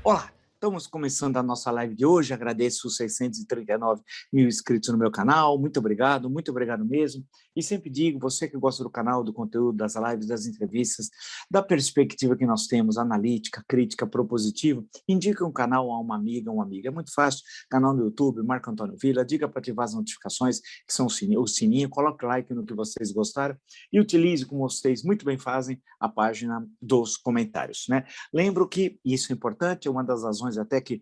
Olá, estamos começando a nossa live de hoje. Agradeço os 639 mil inscritos no meu canal. Muito obrigado mesmo. E sempre digo, você que gosta do canal, do conteúdo, das lives, das entrevistas, da perspectiva que nós temos, analítica, crítica, propositiva, indique um canal a uma amiga, um amigo. É muito fácil, canal no YouTube, Marco Antônio Villa, diga para ativar as notificações, que são o sininho, coloque like no que vocês gostaram e utilize, como vocês muito bem fazem, a página dos comentários, né? Lembro que, isso é importante, é uma das razões até que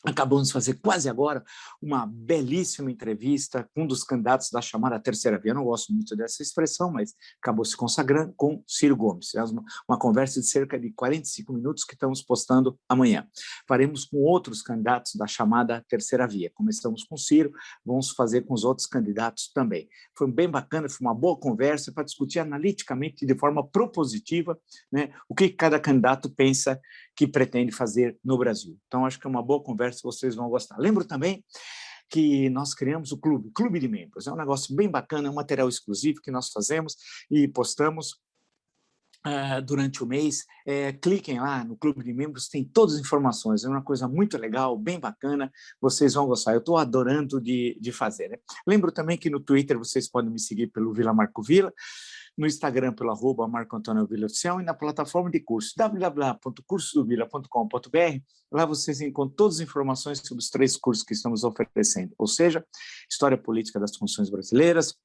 acabamos de fazer quase agora uma belíssima entrevista com um dos candidatos da chamada terceira via. Eu não gosto muito dessa expressão, mas acabou se consagrando com Ciro Gomes. É uma conversa de cerca de 45 minutos que estamos postando amanhã. Faremos com outros candidatos da chamada terceira via. Começamos com Ciro, vamos fazer com os outros candidatos também. Foi bem bacana, foi uma boa conversa para discutir analiticamente, de forma propositiva, né, o que cada candidato pensa que pretende fazer no Brasil. Então, acho que é uma boa conversa, vocês vão gostar. Lembro também que nós criamos o Clube de Membros. É um negócio bem bacana, é um material exclusivo que nós fazemos e postamos durante o mês. Cliquem lá no Clube de Membros, tem todas as informações, é uma coisa muito legal, bem bacana, vocês vão gostar, eu estou adorando de fazer, né? Lembro também que no Twitter vocês podem me seguir pelo Vila Marco Villa, no Instagram pelo @Marco Antônio Villa Oficial e na plataforma de cursos www.cursosdovilla.com.br. Lá vocês encontram todas as informações sobre os 3 cursos que estamos oferecendo, ou seja, História Política das Funções Brasileiras,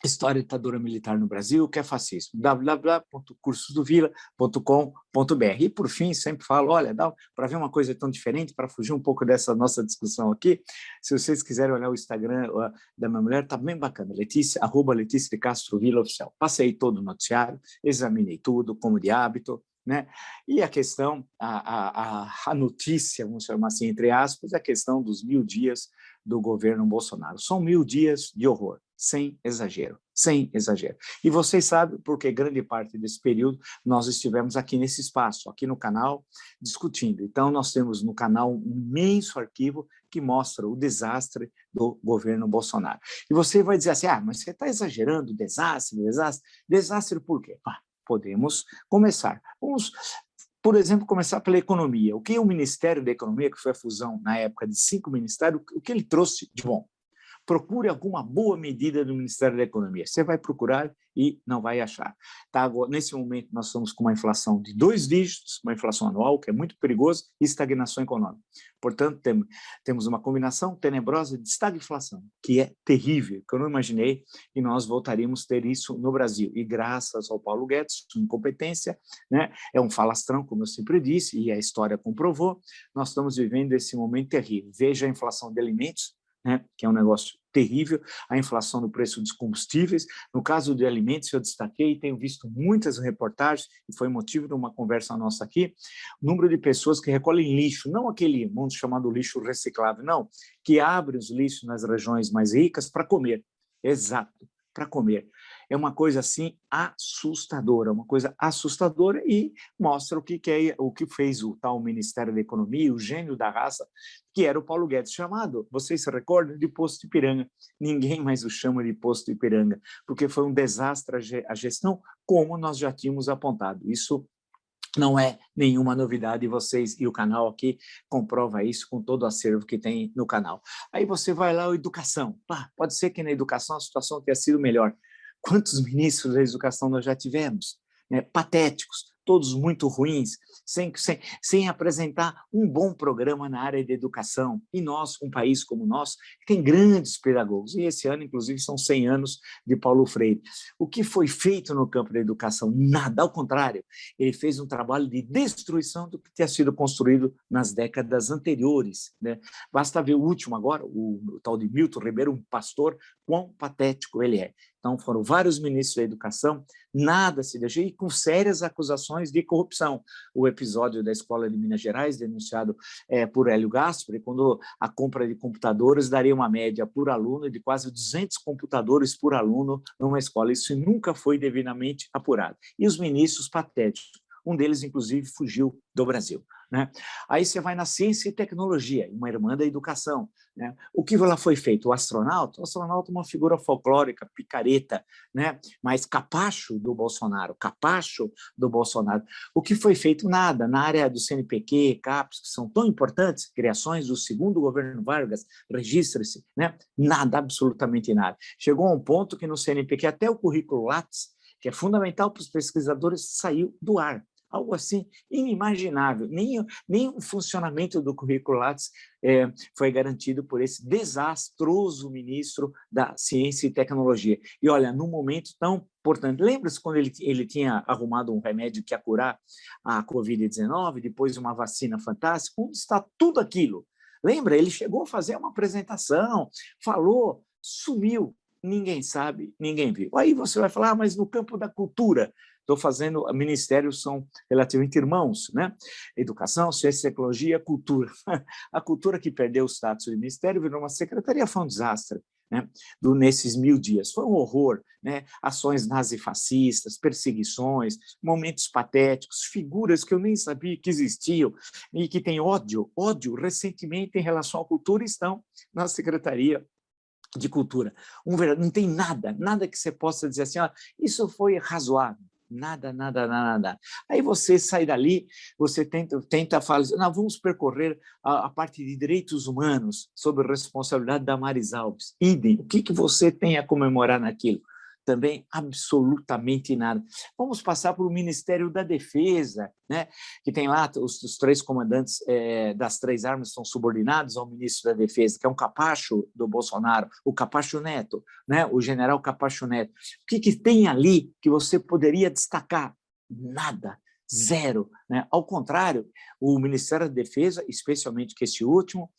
História e Ditadura Militar no Brasil, que é fascismo, www.cursosdovilla.com.br. E, por fim, sempre falo, olha, para ver uma coisa tão diferente, para fugir um pouco dessa nossa discussão aqui, se vocês quiserem olhar o Instagram da minha mulher, está bem bacana, Letícia, @Letícia de Castro Villa Oficial. Passei todo o noticiário, examinei tudo, como de hábito, né? E a questão, a notícia, vamos chamar assim, entre aspas, é a questão dos 1000 dias do governo Bolsonaro. São 1000 dias de horror, sem exagero, sem exagero. E vocês sabem porque grande parte desse período nós estivemos aqui nesse espaço, aqui no canal, discutindo. Então, nós temos no canal um imenso arquivo que mostra o desastre do governo Bolsonaro. E você vai dizer assim, mas você está exagerando, desastre. Desastre por quê? Podemos começar. Vamos, por exemplo, começar pela economia. O que o Ministério da Economia, que foi a fusão na época de 5 ministérios, o que ele trouxe de bom? Procure alguma boa medida do Ministério da Economia. Você vai procurar e não vai achar. Agora, nesse momento, nós estamos com uma inflação de 2 dígitos, uma inflação anual, que é muito perigoso, e estagnação econômica. Portanto, temos uma combinação tenebrosa de estagflação, que é terrível, que eu não imaginei que nós voltaríamos a ter isso no Brasil. E graças ao Paulo Guedes, sua incompetência, né, é um falastrão, como eu sempre disse, e a história comprovou, nós estamos vivendo esse momento terrível. Veja a inflação de alimentos, né, que é um negócio terrível, a inflação no preço dos combustíveis. No caso de alimentos, eu destaquei e tenho visto muitas reportagens, e foi motivo de uma conversa nossa aqui, o número de pessoas que recolhem lixo, não aquele mundo chamado lixo reciclável, não, que abrem os lixos nas regiões mais ricas para comer. Exato, para comer. É uma coisa assim assustadora, e mostra o que fez o tal Ministério da Economia, o gênio da raça, que era o Paulo Guedes, chamado, vocês se recordam, de Posto Ipiranga. Ninguém mais o chama de Posto Ipiranga, porque foi um desastre a gestão, como nós já tínhamos apontado. Isso não é nenhuma novidade, vocês e o canal aqui comprova isso com todo o acervo que tem no canal. Aí você vai lá, educação. Pode ser que na educação a situação tenha sido melhor. Quantos ministros da educação nós já tivemos? Patéticos, todos muito ruins, sem apresentar um bom programa na área de educação. E nós, um país como o nosso, tem grandes pedagogos. E esse ano, inclusive, são 100 anos de Paulo Freire. O que foi feito no campo da educação? Nada, ao contrário. Ele fez um trabalho de destruição do que tinha sido construído nas décadas anteriores, né? Basta ver o último agora, o tal de Milton Ribeiro, um pastor, quão patético ele é. Então, foram vários ministros da educação, nada se deixou, e com sérias acusações de corrupção. O episódio da Escola de Minas Gerais, denunciado por Hélio Gaspari, quando a compra de computadores daria uma média por aluno de quase 200 computadores por aluno numa escola. Isso nunca foi devidamente apurado. E os ministros patéticos, um deles, inclusive, fugiu do Brasil. né? Aí você vai na ciência e tecnologia, uma irmã da educação, né? O que lá foi feito? O astronauta é uma figura folclórica, picareta, né? Mas capacho do Bolsonaro, capacho do Bolsonaro. O que foi feito? Nada. Na área do CNPq, CAPES, que são tão importantes, criações do segundo governo Vargas, registre-se, né? Nada, absolutamente nada. Chegou a um ponto que no CNPq até o currículo Lattes, que é fundamental para os pesquisadores, saiu do ar. Algo assim inimaginável. Nem o funcionamento do currículo Lattes foi garantido por esse desastroso ministro da Ciência e Tecnologia. E olha, num momento tão importante, lembra-se quando ele tinha arrumado um remédio que ia curar a Covid-19, depois uma vacina fantástica? Onde está tudo aquilo? Lembra? Ele chegou a fazer uma apresentação, falou, sumiu. Ninguém sabe, ninguém viu. Aí você vai falar, mas no campo da cultura, estou fazendo, ministérios são relativamente irmãos, né? Educação, ciência, tecnologia, cultura. A cultura que perdeu o status de ministério virou uma secretaria, foi um desastre, né? Nesses 1000 dias. Foi um horror, né? Ações nazifascistas, perseguições, momentos patéticos, figuras que eu nem sabia que existiam e que têm ódio recentemente em relação à cultura estão na secretaria de cultura. Não tem nada que você possa dizer assim, isso foi razoável. Nada. Aí você sai dali, você tenta falar, não, vamos percorrer a parte de direitos humanos sob a responsabilidade da Maris Alves. Idem, o que você tem a comemorar naquilo? Também absolutamente nada. Vamos passar para o Ministério da Defesa, né? Que tem lá os 3 comandantes das 3 armas são subordinados ao ministro da Defesa, que é um capacho do Bolsonaro, o Capacho Neto, né? O general Capacho Neto. O que tem ali que você poderia destacar? Nada. Zero, né? Ao contrário, o Ministério da Defesa, especialmente que esse último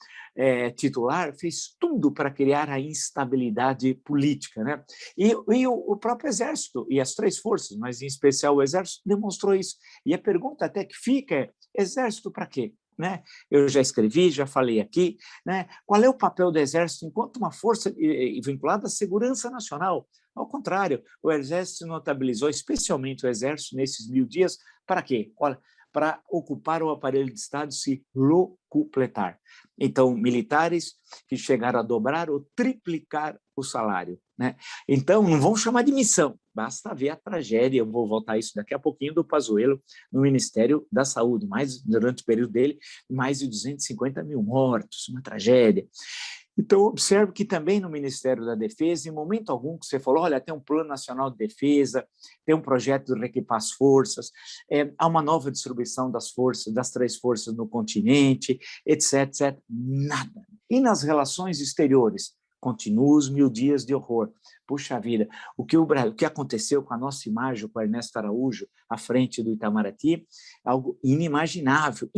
titular, fez tudo para criar a instabilidade política, né? E o próprio Exército e as 3 forças, mas em especial o Exército, demonstrou isso. E a pergunta até que fica é: Exército para quê? Né? Eu já escrevi, já falei aqui, né? Qual é o papel do Exército enquanto uma força vinculada à segurança nacional? Ao contrário, o Exército notabilizou, especialmente o Exército, nesses 1000 dias, para quê? Olha, para ocupar o aparelho de Estado, se locupletar. Então, militares que chegaram a dobrar ou triplicar o salário, né? Então, não vão chamar de missão, basta ver a tragédia, eu vou voltar a isso daqui a pouquinho, do Pazuello no Ministério da Saúde, durante o período dele, mais de 250 mil mortos, uma tragédia. Então, observo que também no Ministério da Defesa, em momento algum que você falou, olha, tem um Plano Nacional de Defesa, tem um projeto de reequipar as forças, há uma nova distribuição das forças, das 3 forças no continente, etc. Nada. E nas relações exteriores? Continuam os 1000 dias de horror. Puxa vida, o que aconteceu com a nossa imagem, com o Ernesto Araújo, à frente do Itamaraty, algo inimaginável,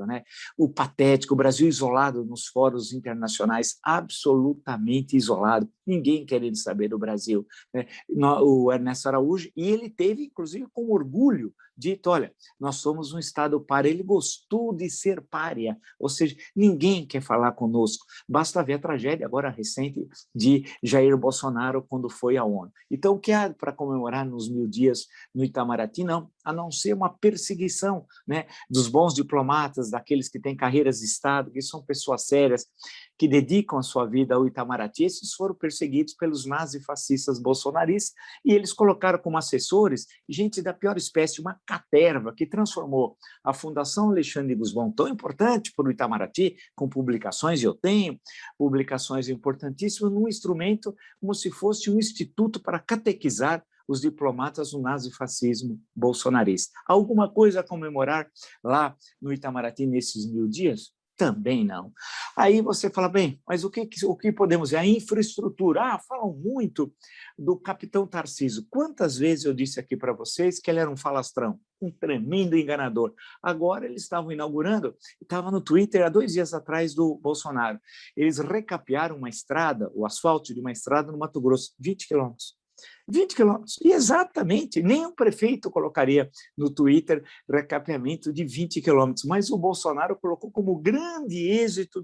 né? O patético, o Brasil isolado nos fóruns internacionais, absolutamente isolado, ninguém querendo saber do Brasil, né? O Ernesto Araújo, e ele teve, inclusive, com orgulho, dito, olha, nós somos um Estado pária, ele gostou de ser pária, ou seja, ninguém quer falar conosco, basta ver a tragédia agora recente de Jair Bolsonaro quando foi à ONU. Então, o que há para comemorar nos 1000 dias no Itamaraty? Não, a não ser uma perseguição, né, dos bons diplomatas, daqueles que têm carreiras de Estado, que são pessoas sérias, que dedicam a sua vida ao Itamaraty. Esses foram perseguidos pelos nazifascistas bolsonaristas e eles colocaram como assessores gente da pior espécie, uma caterva que transformou a Fundação Alexandre de Gusmão, tão importante para o Itamaraty, com publicações, e eu tenho publicações importantíssimas, num instrumento como se fosse um instituto para catequizar os diplomatas do nazifascismo bolsonarista. Alguma coisa a comemorar lá no Itamaraty nesses 1000 dias? Também não. Aí você fala, bem, mas o que podemos ver? A infraestrutura. Falam muito do capitão Tarcísio. Quantas vezes eu disse aqui para vocês que ele era um falastrão, um tremendo enganador. Agora eles estavam inaugurando, estava no Twitter há 2 dias atrás do Bolsonaro. Eles recapearam uma estrada, o asfalto de uma estrada no Mato Grosso, 20 quilômetros. 20 quilômetros. E exatamente, nem o prefeito colocaria no Twitter recapeamento de 20 quilômetros, mas o Bolsonaro colocou como grande êxito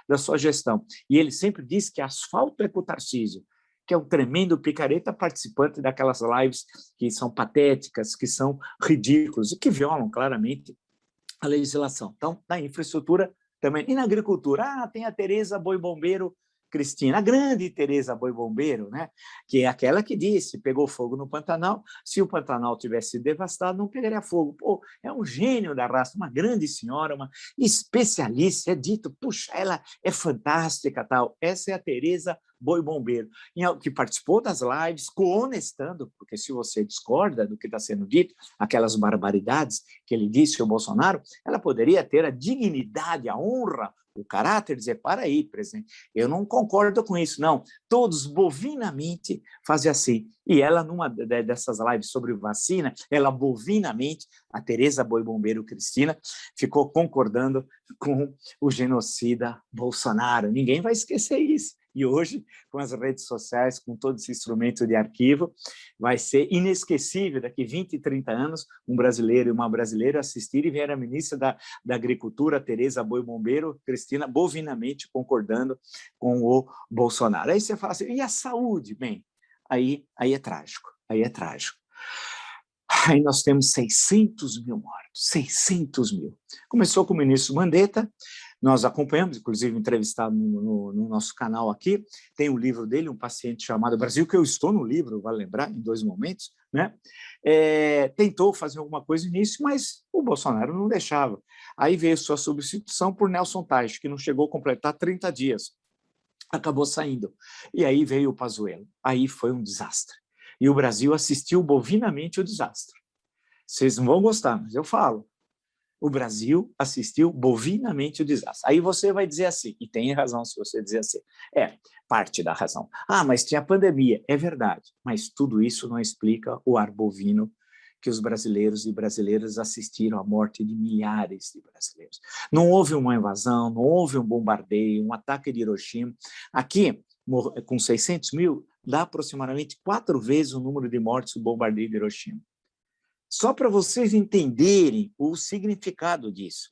da sua gestão. E ele sempre diz que asfalto é com o Tarcísio, que é um tremendo picareta participante daquelas lives que são patéticas, que são ridículas e que violam claramente a legislação. Então, na infraestrutura também. E na agricultura, tem a Tereza Boi Bombeiro Cristina, a grande Tereza Boi Bombeiro, né? Que é aquela que disse, pegou fogo no Pantanal, se o Pantanal tivesse sido devastado, não pegaria fogo. Pô, é um gênio da raça, uma grande senhora, uma especialista, é dito, puxa, ela é fantástica, tal. Essa é a Tereza Boi Bombeiro, que participou das lives, coonestando, porque se você discorda do que está sendo dito, aquelas barbaridades que ele disse, o Bolsonaro, ela poderia ter a dignidade, a honra, o caráter, dizer, para aí, presidente, eu não concordo com isso, não. Todos bovinamente fazem assim. E ela, numa dessas lives sobre vacina, ela bovinamente, a Tereza Boi Bombeiro Cristina, ficou concordando com o genocida Bolsonaro. Ninguém vai esquecer isso. E hoje, com as redes sociais, com todo esse instrumento de arquivo, vai ser inesquecível, daqui 20, 30 anos, um brasileiro e uma brasileira assistirem e ver a ministra da Agricultura, Tereza Boi Bombeiro, Cristina, bovinamente concordando com o Bolsonaro. Aí você fala assim, e a saúde? Bem, aí é trágico, aí é trágico. Aí nós temos 600 mil mortos, 600 mil. Começou com o ministro Mandetta, nós acompanhamos, inclusive entrevistado no nosso canal aqui, tem um livro dele, um paciente chamado Brasil, que eu estou no livro, vale lembrar, em 2 momentos, né? Tentou fazer alguma coisa no início, mas o Bolsonaro não deixava. Aí veio sua substituição por Nelson Teich, que não chegou a completar 30 dias. Acabou saindo. E aí veio o Pazuello. Aí foi um desastre. E o Brasil assistiu bovinamente o desastre. Vocês não vão gostar, mas eu falo. O Brasil assistiu bovinamente o desastre. Aí você vai dizer assim, e tem razão se você dizer assim, parte da razão. Mas tinha pandemia, é verdade, mas tudo isso não explica o ar bovino que os brasileiros e brasileiras assistiram à morte de milhares de brasileiros. Não houve uma invasão, não houve um bombardeio, um ataque de Hiroshima. Aqui, com 600 mil, dá aproximadamente 4 vezes o número de mortes do bombardeio de Hiroshima. Só para vocês entenderem o significado disso,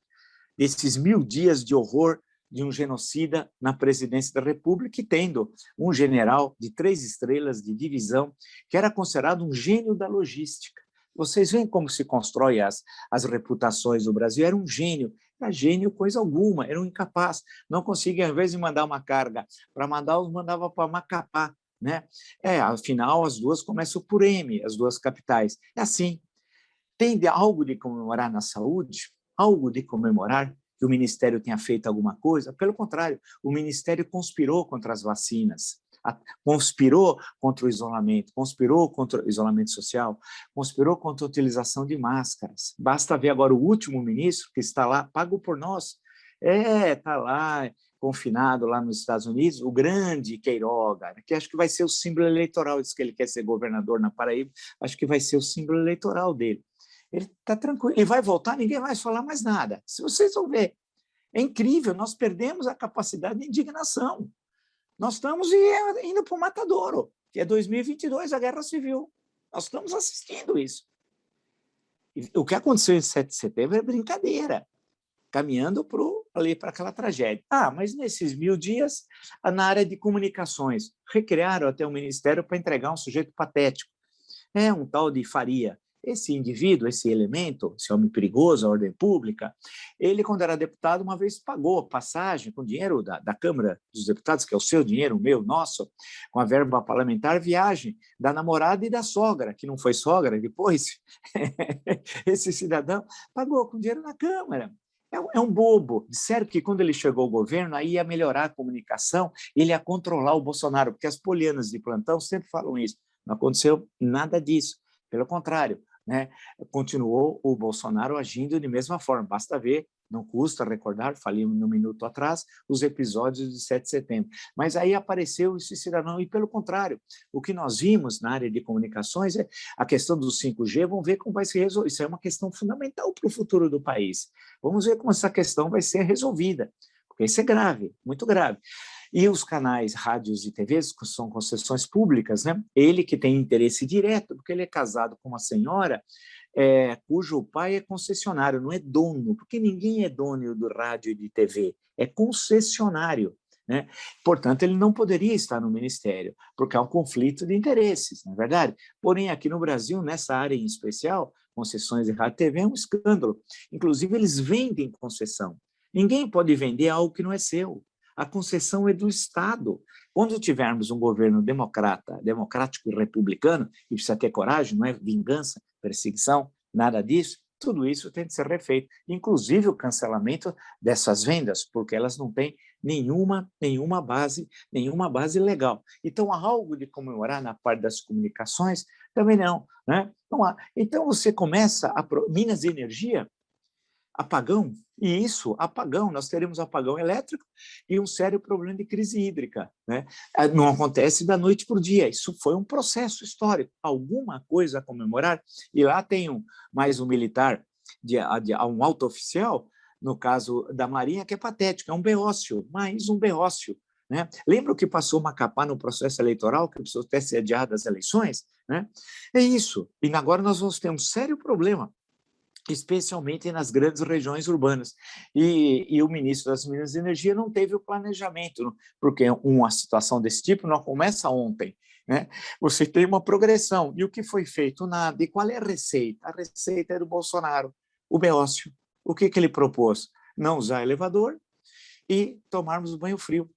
desses 1000 dias de horror de um genocida na presidência da República, e tendo um general de 3 estrelas de divisão, que era considerado um gênio da logística. Vocês veem como se constrói as reputações do Brasil. Era um gênio, era gênio coisa alguma, era um incapaz. Não conseguia, ao invés de mandar uma carga para Manaus, mandava para Macapá. Né? Afinal, as duas começam por M, as duas capitais. É assim. Tem algo de comemorar na saúde? Algo de comemorar que o Ministério tenha feito alguma coisa? Pelo contrário, o Ministério conspirou contra as vacinas, conspirou contra o isolamento, conspirou contra o isolamento social, conspirou contra a utilização de máscaras. Basta ver agora o último ministro que está lá, pago por nós, está lá, confinado lá nos Estados Unidos, o grande Queiroga, que acho que vai ser o símbolo eleitoral, diz que ele quer ser governador na Paraíba, acho que vai ser o símbolo eleitoral dele. Ele está tranquilo, ele vai voltar, ninguém vai falar mais nada. Se vocês vão ver, é incrível, nós perdemos a capacidade de indignação. Nós estamos indo para o matadouro, que é 2022, a Guerra Civil. Nós estamos assistindo isso. E o que aconteceu em 7 de setembro é brincadeira, caminhando para aquela tragédia. Mas nesses 1000 dias, na área de comunicações, recriaram até o Ministério para entregar um sujeito patético. Um tal de Faria. Esse indivíduo, esse elemento, esse homem perigoso, a ordem pública, ele, quando era deputado, uma vez pagou passagem com dinheiro da Câmara dos Deputados, que é o seu dinheiro, o meu, nosso, com a verba parlamentar, viagem da namorada e da sogra, que não foi sogra depois. Esse cidadão pagou com dinheiro na Câmara. É um bobo. Disseram que quando ele chegou ao governo, aí ia melhorar a comunicação, ele ia controlar o Bolsonaro, porque as polianas de plantão sempre falam isso. Não aconteceu nada disso. Pelo contrário, né? Continuou o Bolsonaro agindo de mesma forma. Basta ver, não custa recordar, falei um minuto atrás, os episódios de 7 de setembro. Mas aí apareceu esse cidadão, e pelo contrário, o que nós vimos na área de comunicações é a questão do 5G, vamos ver como vai se resolver. Isso é uma questão fundamental para o futuro do país. Vamos ver como essa questão vai ser resolvida, porque isso é grave, muito grave. E os canais, rádios e TVs, que são concessões públicas, né? Ele que tem interesse direto, porque ele é casado com uma senhora cujo pai é concessionário, não é dono, porque ninguém é dono do rádio e de TV, é concessionário. né? Portanto, ele não poderia estar no ministério, porque há um conflito de interesses, não é verdade? Porém, aqui no Brasil, nessa área em especial, concessões de rádio e TV é um escândalo. Inclusive, eles vendem concessão. Ninguém pode vender algo que não é seu. A concessão é do Estado. Quando tivermos um governo democrático e republicano, e precisa ter coragem, não é vingança, perseguição, nada disso, tudo isso tem que ser refeito, inclusive o cancelamento dessas vendas, porque elas não têm nenhuma base legal. Então, há algo de comemorar na parte das comunicações? Também não, né? Não há. Então, você começa a... Minas de Energia, apagão, e isso, apagão, nós teremos apagão elétrico e um sério problema de crise hídrica, né? Não acontece da noite para o dia, isso foi um processo histórico, alguma coisa a comemorar, e lá tem mais um militar, um alto oficial, no caso da Marinha, que é patético, é um beócio, mais um beócio, né? Lembra o que passou Macapá no processo eleitoral, que precisou ter se adiado as eleições? Né? É isso, e agora nós vamos ter um sério problema, especialmente nas grandes regiões urbanas. E o ministro das Minas e Energia não teve o planejamento, porque uma situação desse tipo não começa ontem, né? Você tem uma progressão. E o que foi feito? Nada. E qual é a receita? A receita é do Bolsonaro, o beócio. O que ele propôs? Não usar elevador e tomarmos banho frio.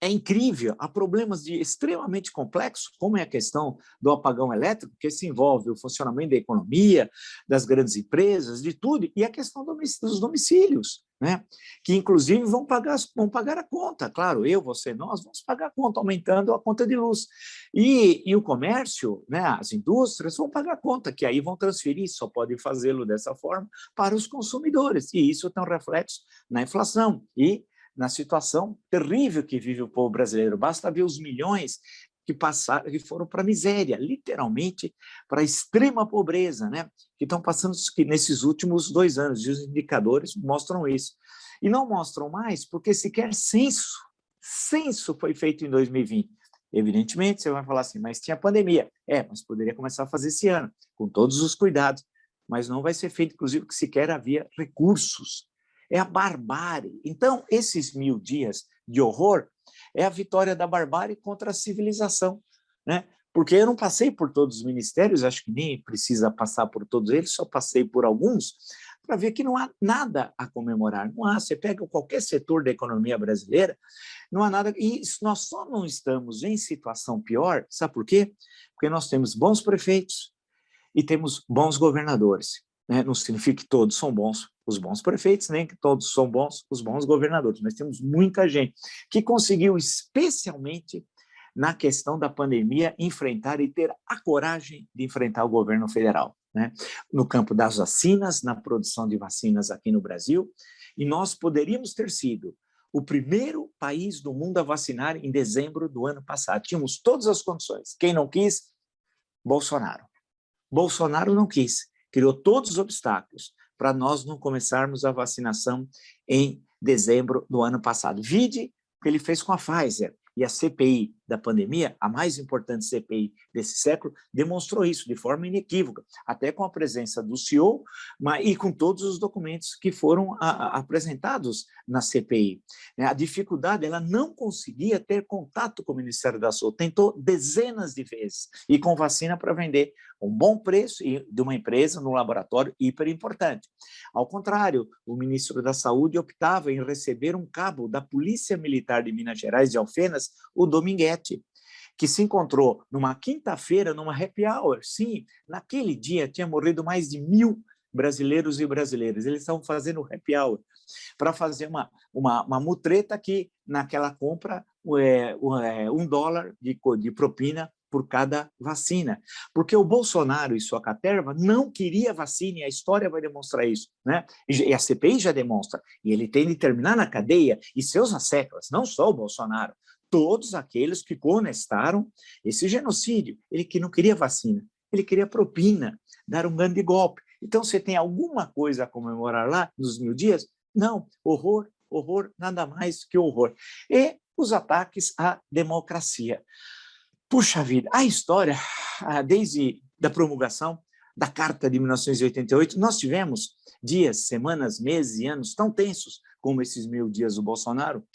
É incrível, há problemas extremamente complexos, como é a questão do apagão elétrico, que se envolve o funcionamento da economia, das grandes empresas, de tudo, e a questão dos domicílios, né? Que inclusive vão pagar a conta. Claro, você, nós vamos pagar a conta, aumentando a conta de luz. E o comércio, né, as indústrias vão pagar a conta, que aí vão transferir, só podem fazê-lo dessa forma, para os consumidores. E isso tem um reflexo na inflação e na situação terrível que vive o povo brasileiro. Basta ver os milhões que passaram, que foram para a miséria, literalmente para a extrema pobreza, né? Que estão passando nesses últimos 2 anos, e os indicadores mostram isso. E não mostram mais porque sequer censo foi feito em 2020. Evidentemente, você vai falar assim, mas tinha pandemia. Mas poderia começar a fazer esse ano, com todos os cuidados, mas não vai ser feito, inclusive, porque sequer havia recursos. É a barbárie. Então, esses 1000 dias de horror é a vitória da barbárie contra a civilização, né? Porque eu não passei por todos os ministérios, acho que nem precisa passar por todos eles, só passei por alguns, para ver que não há nada a comemorar. Não há. Você pega qualquer setor da economia brasileira, não há nada. E nós só não estamos em situação pior, sabe por quê? Porque nós temos bons prefeitos e temos bons governadores. Né? Não significa que todos são bons os bons prefeitos, nem que todos são bons os bons governadores. Nós temos muita gente que conseguiu, especialmente na questão da pandemia, enfrentar e ter a coragem de enfrentar o governo federal, né? No campo das vacinas, na produção de vacinas aqui no Brasil, e nós poderíamos ter sido o primeiro país do mundo a vacinar em dezembro do ano passado. Tínhamos todas as condições. Quem não quis? Bolsonaro. Bolsonaro não quis, criou todos os obstáculos para nós não começarmos a vacinação em dezembro do ano passado. Vide o que ele fez com a Pfizer. E a CPI da pandemia, a mais importante CPI desse século, demonstrou isso de forma inequívoca, até com a presença do CEO e com todos os documentos que foram apresentados na CPI. A dificuldade, ela não conseguia ter contato com o Ministério da Saúde, tentou dezenas de vezes, e com vacina para vender um bom preço de uma empresa no laboratório hiper importante. Ao contrário, o ministro da Saúde optava em receber um cabo da Polícia Militar de Minas Gerais, de Alfenas, o Dominguete, que se encontrou numa quinta-feira, numa happy hour. Sim, naquele dia tinha morrido mais de 1000 brasileiros e brasileiras. Eles estavam fazendo happy hour para fazer uma mutreta que, naquela compra, $1 de propina por cada vacina. Porque o Bolsonaro e sua caterva não queria vacina, e a história vai demonstrar isso, né? E a CPI já demonstra. E ele tem de terminar na cadeia, e seus asseclas, não só o Bolsonaro, todos aqueles que conestaram esse genocídio. Ele que não queria vacina, ele queria propina, dar um grande golpe. Então, você tem alguma coisa a comemorar lá nos 1000 dias? Não, horror, horror, nada mais que horror. E os ataques à democracia. Puxa vida, a história, desde a promulgação da Carta de 1988, nós tivemos dias, semanas, meses e anos tão tensos como esses 1000 dias do Bolsonaro,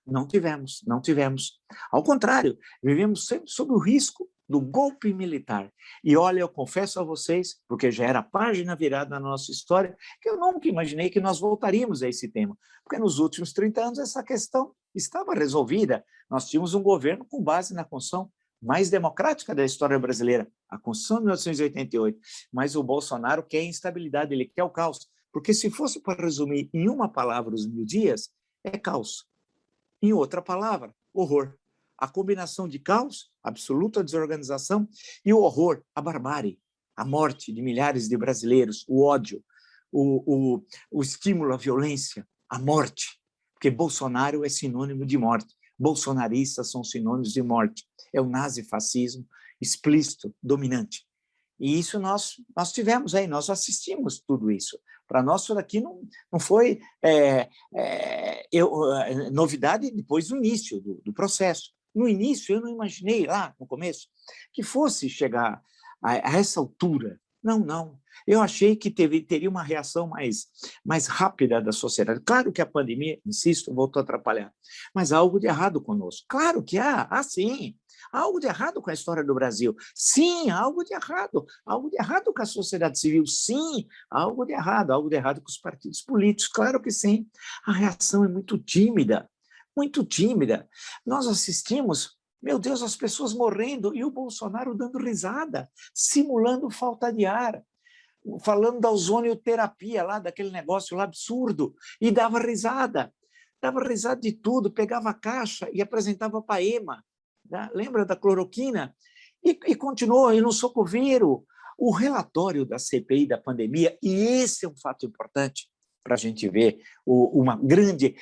Não tivemos, não tivemos. Ao contrário, vivemos sempre sob o risco do golpe militar. E olha, eu confesso a vocês, porque já era página virada na nossa história, que eu nunca imaginei que nós voltaríamos a esse tema, porque nos últimos 30 anos essa questão estava resolvida. Nós tínhamos um governo com base na Constituição mais democrática da história brasileira, a Constituição de 1988, mas o Bolsonaro quer instabilidade, ele quer o caos, porque se fosse para resumir em uma palavra os 1000 dias, é caos. Em outra palavra, horror. A combinação de caos, absoluta desorganização, e o horror, a barbárie, a morte de milhares de brasileiros, o ódio, o estímulo à violência, a morte, porque Bolsonaro é sinônimo de morte, bolsonaristas são sinônimos de morte, é o nazifascismo explícito, dominante. E isso nós tivemos aí, nós assistimos tudo isso. Para nós, isso daqui não foi novidade depois do início do processo. No início, eu não imaginei, lá no começo, que fosse chegar a essa altura. Não, não. Eu achei que teria uma reação mais rápida da sociedade. Claro que a pandemia, insisto, voltou a atrapalhar, mas há algo de errado conosco. Claro que há sim. Há algo de errado com a história do Brasil. Sim, há algo de errado. Há algo de errado com a sociedade civil. Sim, há algo de errado. Há algo de errado com os partidos políticos. Claro que sim. A reação é muito tímida. Muito tímida. Nós assistimos, meu Deus, as pessoas morrendo e o Bolsonaro dando risada, simulando falta de ar, falando da ozonioterapia lá, daquele negócio lá absurdo, e dava risada de tudo, pegava a caixa e apresentava para a EMA, né? Lembra da cloroquina? E continuou, e no socoveiro, o relatório da CPI da pandemia, e esse é um fato importante para a gente ver uma grande...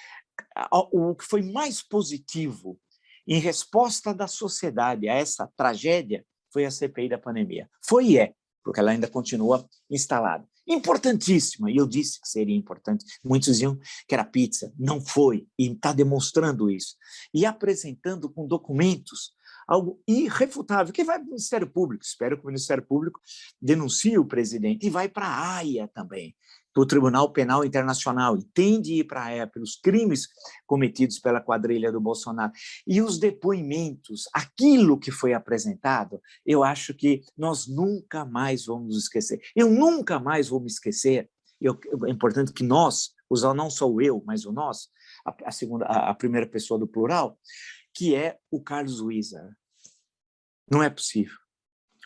O que foi mais positivo em resposta da sociedade a essa tragédia foi a CPI da pandemia. Foi e é, porque ela ainda continua instalada. Importantíssima, e eu disse que seria importante. Muitos diziam que era pizza. Não foi, e está demonstrando isso. E apresentando com documentos algo irrefutável, que vai para o Ministério Público. Espero que o Ministério Público denuncie o presidente, e vai para a Haia também, para o Tribunal Penal Internacional, e tem de ir para a Haia pelos crimes cometidos pela quadrilha do Bolsonaro. E os depoimentos, aquilo que foi apresentado, eu acho que nós nunca mais vamos esquecer. Eu nunca mais vou me esquecer. É importante que nós, usar não só o eu, mas o nós, a primeira pessoa do plural, que é o Carlos Wizard. Não é possível.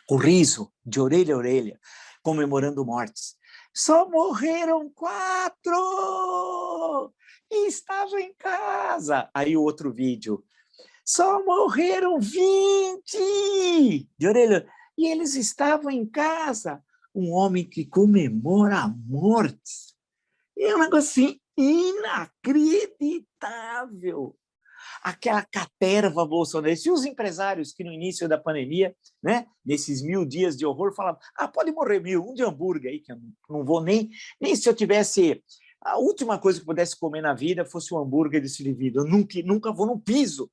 O riso, de orelha a orelha, comemorando mortes. Só morreram 4 e estavam em casa. Aí o outro vídeo. Só morreram 20 de orelha. E eles estavam em casa. Um homem que comemora mortes. É um negócio assim inacreditável. Aquela caterva bolsonarista. E os empresários que no início da pandemia, né, nesses 1000 dias de horror, falavam, pode morrer 1000, um de hambúrguer aí, que eu não vou nem se eu tivesse... A última coisa que pudesse comer na vida fosse um hambúrguer desse indivíduo. Eu nunca vou, não piso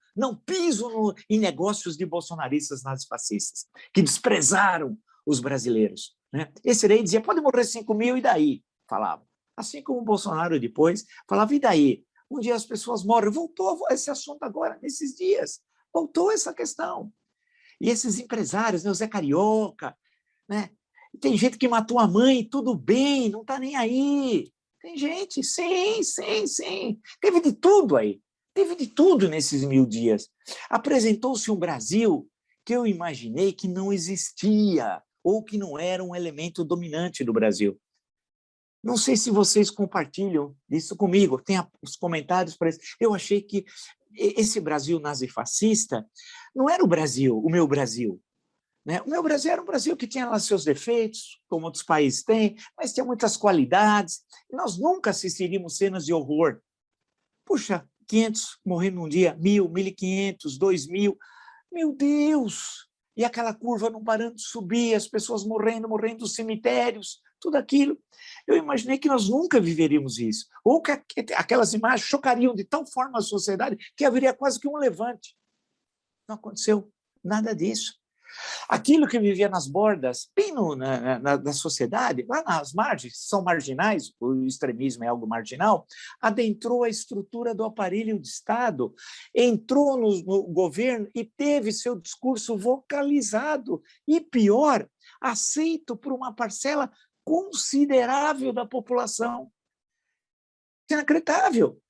em negócios de bolsonaristas nazifascistas, que desprezaram os brasileiros. Né? Esse daí dizia, pode morrer 5.000 e daí? Falava. Assim como o Bolsonaro depois falava, e daí? Um dia as pessoas morrem. Voltou esse assunto agora, nesses dias. Voltou essa questão. E esses empresários, né, o Zé Carioca, né? Tem gente que matou a mãe, tudo bem, não está nem aí. Tem gente, sim. Teve de tudo aí. Teve de tudo nesses 1000 dias. Apresentou-se um Brasil que eu imaginei que não existia, ou que não era um elemento dominante do Brasil. Não sei se vocês compartilham isso comigo, tem os comentários para isso. Eu achei que esse Brasil nazifascista não era o Brasil, o meu Brasil. Né? O meu Brasil era um Brasil que tinha lá seus defeitos, como outros países têm, mas tinha muitas qualidades. E nós nunca assistiríamos cenas de horror. Puxa, 500 morrendo num dia, 1.000, 1.500, 2.000. Meu Deus! E aquela curva não parando de subir, as pessoas morrendo nos cemitérios, tudo aquilo. Eu imaginei que nós nunca viveríamos isso. Ou que aquelas imagens chocariam de tal forma a sociedade que haveria quase que um levante. Não aconteceu nada disso. Aquilo que vivia nas bordas, bem da sociedade, lá nas margens, são marginais, o extremismo é algo marginal, adentrou a estrutura do aparelho de Estado, entrou no governo e teve seu discurso vocalizado e, pior, aceito por uma parcela considerável da população. Inacreditável.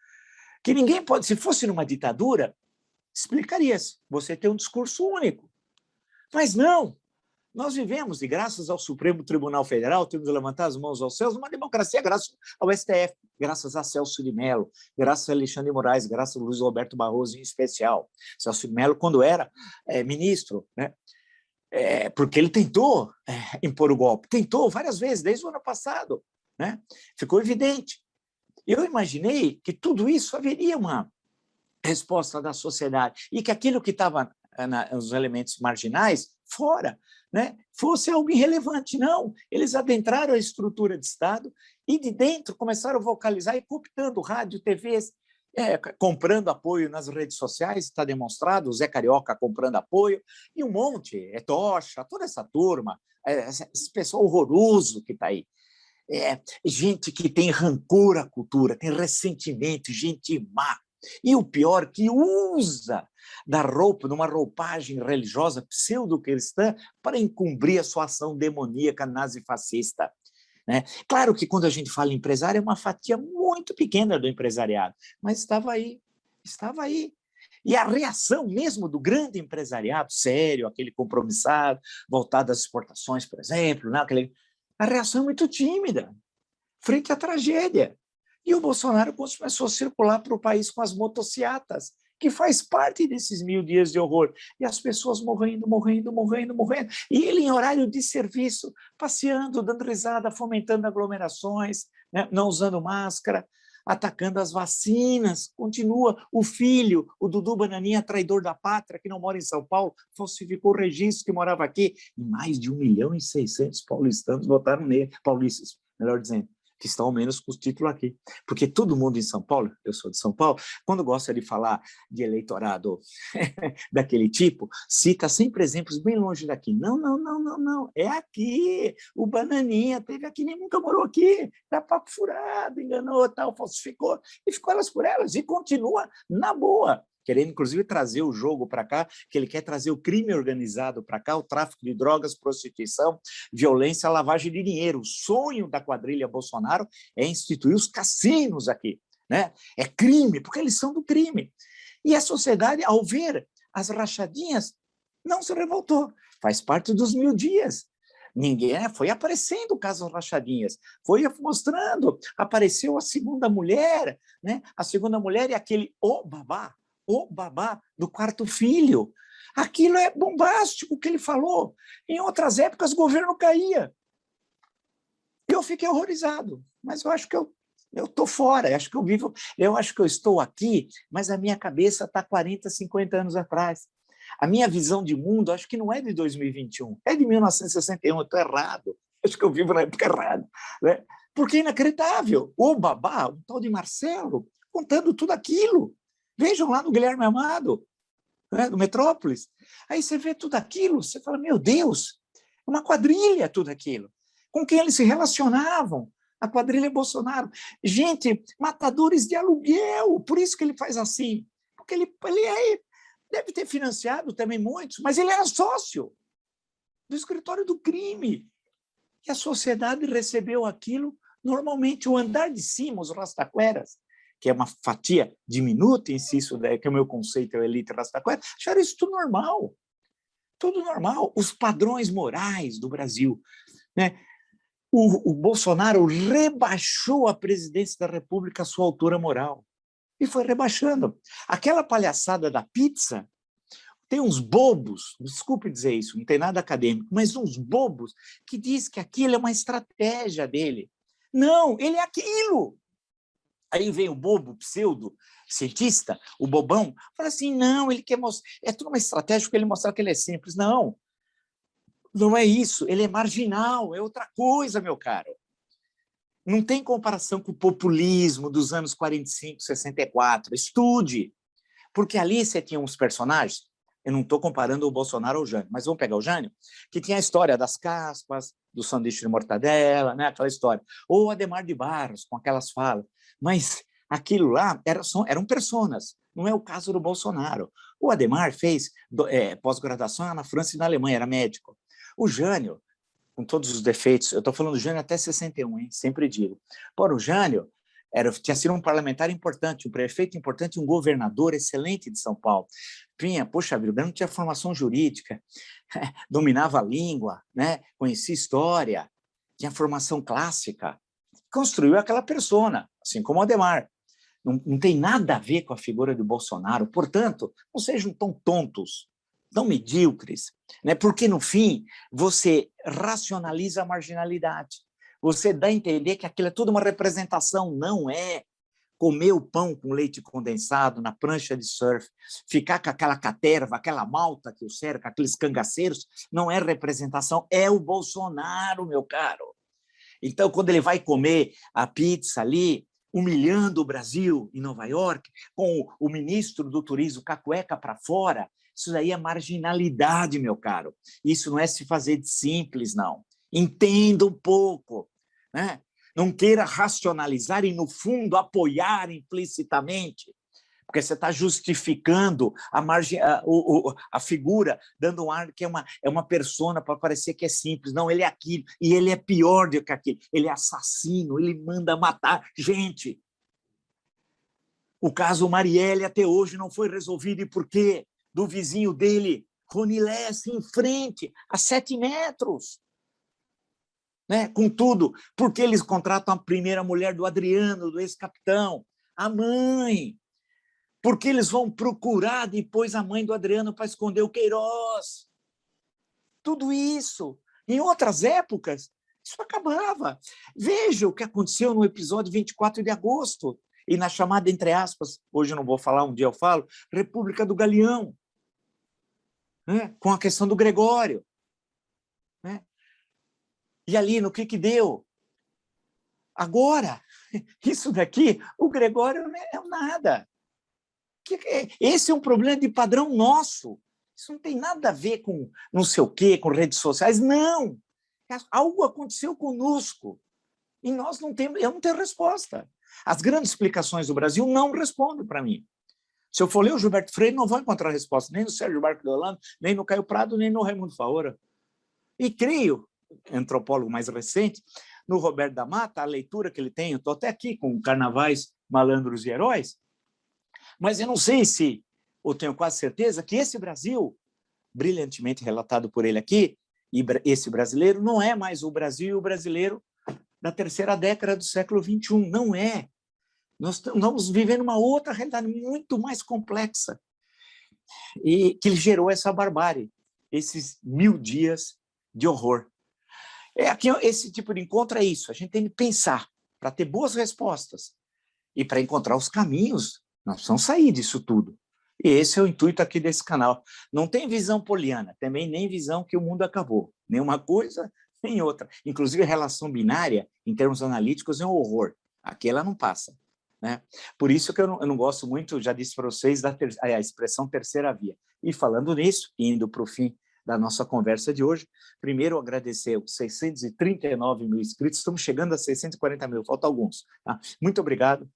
Que ninguém pode, se fosse numa ditadura, explicaria-se, você tem um discurso único. Mas não, nós vivemos, e graças ao Supremo Tribunal Federal, temos de levantar as mãos aos céus, uma democracia graças ao STF, graças a Celso de Mello, graças a Alexandre de Moraes, graças a Luiz Roberto Barroso em especial. Celso de Mello, quando era ministro, né? Porque ele tentou impor o golpe, tentou várias vezes, desde o ano passado, né? Ficou evidente. Eu imaginei que tudo isso haveria uma resposta da sociedade e que aquilo que estava nos elementos marginais, fora, né, fosse algo irrelevante. Não, eles adentraram a estrutura de Estado e de dentro começaram a vocalizar e cooptando rádio, TVs, comprando apoio nas redes sociais, está demonstrado, o Zé Carioca comprando apoio, e um monte, Tocha, toda essa turma, esse pessoal horroroso que está aí. Gente que tem rancor à cultura, tem ressentimento, gente má. E o pior, que usa da roupa, numa roupagem religiosa pseudo-cristã, para encobrir a sua ação demoníaca nazifascista. Né? Claro que quando a gente fala em empresário, é uma fatia muito pequena do empresariado, mas estava aí, estava aí. E a reação mesmo do grande empresariado, sério, aquele compromissado, voltado às exportações, por exemplo, né? A reação é muito tímida, frente à tragédia. E o Bolsonaro começou a circular para o país com as motocicletas, que faz parte desses 1000 dias de horror. E as pessoas morrendo. E ele em horário de serviço, passeando, dando risada, fomentando aglomerações, né? Não usando máscara, atacando as vacinas. Continua o filho, o Dudu Bananinha, traidor da pátria, que não mora em São Paulo, falsificou o registro que morava aqui. E mais de 1.600.000 paulistanos votaram nele, paulistas, melhor dizendo, que estão ao menos com o título aqui. Porque todo mundo em São Paulo, eu sou de São Paulo, quando gosta de falar de eleitorado daquele tipo, cita sempre exemplos bem longe daqui. Não, é aqui, o Bananinha teve aqui, nem nunca morou aqui, dá papo furado, enganou, tal, falsificou, e ficou elas por elas, e continua na boa, querendo, inclusive, trazer o jogo para cá, que ele quer trazer o crime organizado para cá, o tráfico de drogas, prostituição, violência, lavagem de dinheiro. O sonho da quadrilha Bolsonaro é instituir os cassinos aqui, né? É crime, porque eles são do crime. E a sociedade, ao ver as rachadinhas, não se revoltou. Faz parte dos 1000 dias. Ninguém foi aparecendo o caso rachadinhas, foi mostrando, apareceu a segunda mulher, né? A segunda mulher e aquele o babá do quarto filho. Aquilo é bombástico o que ele falou. Em outras épocas, o governo caía. Eu fiquei horrorizado, mas eu acho que eu estou fora, eu acho que eu estou aqui, mas a minha cabeça está 40, 50 anos atrás. A minha visão de mundo, acho que não é de 2021, é de 1961, eu estou errado. Acho que eu vivo na época errada. Né? Porque é inacreditável. O babá, o tal de Marcelo, contando tudo aquilo. Vejam lá no Guilherme Amado, né, do Metrópolis. Aí você vê tudo aquilo, você fala, meu Deus, é uma quadrilha tudo aquilo. Com quem eles se relacionavam? A quadrilha Bolsonaro. Gente, matadores de aluguel, por isso que ele faz assim. Porque ele deve ter financiado também muitos, mas ele era sócio do escritório do crime. E a sociedade recebeu aquilo normalmente. O andar de cima, os rastaqueras, que é uma fatia diminuta, insisto, que o meu conceito é elite rastaquera, acharam isso tudo normal. Tudo normal. Os padrões morais do Brasil. Né? O Bolsonaro rebaixou a presidência da República à sua altura moral. E foi rebaixando. Aquela palhaçada da pizza, tem uns bobos, desculpe dizer isso, não tem nada acadêmico, mas uns bobos que diz que aquilo é uma estratégia dele. Não, ele é aquilo. Aí vem o bobo, pseudo-cientista, o bobão, fala assim, não, ele quer mostrar, é tudo uma estratégia para ele mostrar que ele é simples. Não, não é isso, ele é marginal, é outra coisa, meu caro. Não tem comparação com o populismo dos anos 45, 64. Estude, porque ali você tinha uns personagens, Eu não estou comparando o Bolsonaro ao Jânio, mas vamos pegar o Jânio, que tinha a história das caspas, do sanduíche de mortadela, né? Aquela história. Ou Adhemar de Barros, com aquelas falas. Mas aquilo lá eram personas, não é o caso do Bolsonaro. O Adhemar fez pós-graduação na França e na Alemanha, era médico. O Jânio, com todos os defeitos, eu estou falando do Jânio até 61, hein? Sempre digo. Para o Jânio, tinha sido um parlamentar importante, um prefeito importante, um governador excelente de São Paulo. Poxa vida, não tinha formação jurídica, dominava a língua, né? Conhecia história, tinha formação clássica, construiu aquela persona, assim como o Adhemar. Não tem nada a ver com a figura de Bolsonaro, portanto, não sejam tão tontos, tão medíocres, né? Porque, no fim, você racionaliza a marginalidade. Você dá a entender que aquilo é tudo uma representação, não é. Comer o pão com leite condensado na prancha de surf, ficar com aquela caterva, aquela malta que o cerca, aqueles cangaceiros, não é representação, é o Bolsonaro, meu caro. Então, quando ele vai comer a pizza ali, humilhando o Brasil em Nova York, com o ministro do turismo com a cueca para fora, isso daí é marginalidade, meu caro. Isso não é se fazer de simples, não. Entenda um pouco, né? Não queira racionalizar e, no fundo, apoiar implicitamente, porque você está justificando a figura, dando um ar que é uma persona para parecer que é simples. Não, ele é aquilo, e ele é pior do que aquilo. Ele é assassino, ele manda matar gente. O caso Marielle até hoje não foi resolvido, e por quê? Do vizinho dele, Rony Lessa, em frente, a 7 metros. Né? Contudo, porque eles contratam a primeira mulher do Adriano, do ex-capitão, a mãe. Porque eles vão procurar depois a mãe do Adriano para esconder o Queiroz. Tudo isso. Em outras épocas, isso acabava. Veja o que aconteceu no episódio 24 de agosto, e na chamada, entre aspas, hoje eu não vou falar, um dia eu falo, República do Galeão, né? Com a questão do Gregório. Né? E ali, no que deu? Agora, isso daqui, o Gregório não é nada. Esse é um problema de padrão nosso. Isso não tem nada a ver com não sei o quê, com redes sociais. Não! Algo aconteceu conosco. E eu não tenho resposta. As grandes explicações do Brasil não respondem para mim. Se eu for ler o Gilberto Freire, não vou encontrar resposta nem no Sérgio Barco de Holanda, nem no Caio Prado, nem no Raimundo Faora. E creio, antropólogo mais recente, no Roberto da Mata, a leitura que ele tem, eu estou até aqui com Carnavais, Malandros e Heróis, mas eu não sei se, ou tenho quase certeza, que esse Brasil, brilhantemente relatado por ele aqui, e esse brasileiro, não é mais o Brasil e o brasileiro da terceira década do século XXI. Não é. Nós estamos vivendo uma outra realidade muito mais complexa, e que gerou essa barbárie, esses 1000 dias de horror. Aqui, esse tipo de encontro é isso. A gente tem que pensar para ter boas respostas e para encontrar os caminhos. Nós precisamos sair disso tudo. E esse é o intuito aqui desse canal. Não tem visão poliana, também nem visão que o mundo acabou. Nem uma coisa, nem outra. Inclusive, a relação binária, em termos analíticos, é um horror. Aqui ela não passa. Né? Por isso que eu não gosto muito, já disse para vocês, a expressão terceira via. E falando nisso, indo para o fim da nossa conversa de hoje, primeiro agradecer os 639 mil inscritos, estamos chegando a 640 mil, faltam alguns. Tá? Muito obrigado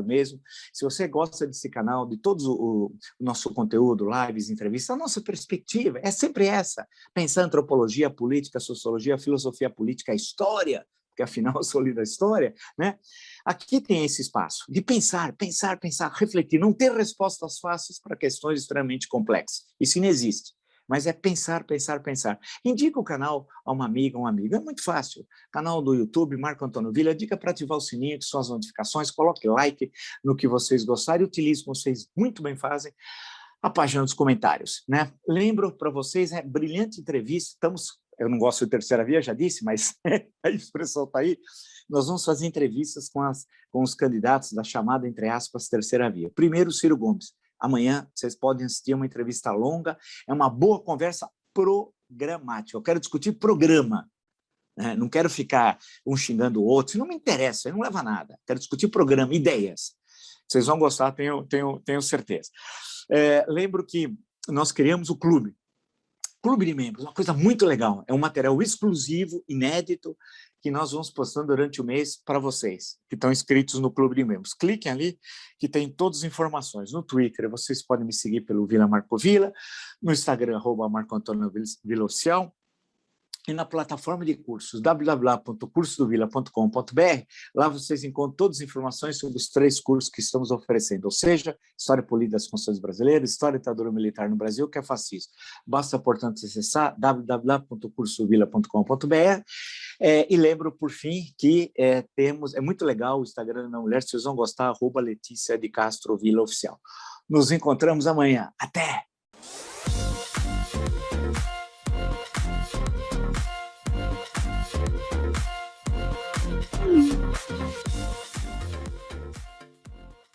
mesmo. Se você gosta desse canal, de todo o nosso conteúdo, lives, entrevistas, a nossa perspectiva é sempre essa, pensar antropologia, política, sociologia, filosofia política, história, porque afinal eu sou da história, né? Aqui tem esse espaço de pensar, refletir, não ter respostas fáceis para questões extremamente complexas. Isso não existe. Mas é pensar. Indica o canal a uma amiga, um amigo. É muito fácil. Canal do YouTube, Marco Antônio Villa. Dica para ativar o sininho, que são as notificações. Coloque like no que vocês gostarem. Utilize, como vocês muito bem fazem, a página dos comentários. Né? Lembro para vocês, brilhante entrevista. Eu não gosto de terceira via, já disse, mas a expressão está aí. Nós vamos fazer entrevistas com os candidatos da chamada, entre aspas, terceira via. Primeiro, Ciro Gomes. Amanhã vocês podem assistir uma entrevista longa, é uma boa conversa programática. Eu quero discutir programa, né? Não quero ficar um xingando o outro, isso não me interessa, não leva a nada. Quero discutir programa, ideias. Vocês vão gostar, tenho certeza. Lembro que nós criamos o clube. Clube de membros, uma coisa muito legal. É um material exclusivo, inédito, que nós vamos postando durante o mês para vocês, que estão inscritos no Clube de Membros. Cliquem ali, que tem todas as informações. No Twitter, vocês podem me seguir pelo Vila Marco Vila, no Instagram, @marcoantonio_vila_oficial, e na plataforma de cursos www.cursodovila.com.br. Lá vocês encontram todas as informações sobre os 3 cursos que estamos oferecendo, ou seja, História Política das Constituições Brasileiras, História da Ditadura Militar no Brasil, que é fascismo. Basta, portanto, acessar www.cursodovila.com.br. E lembro, por fim, que é muito legal o Instagram da minha mulher, se vocês vão gostar, @Letícia de Castro Vila Oficial. Nos encontramos amanhã. Até!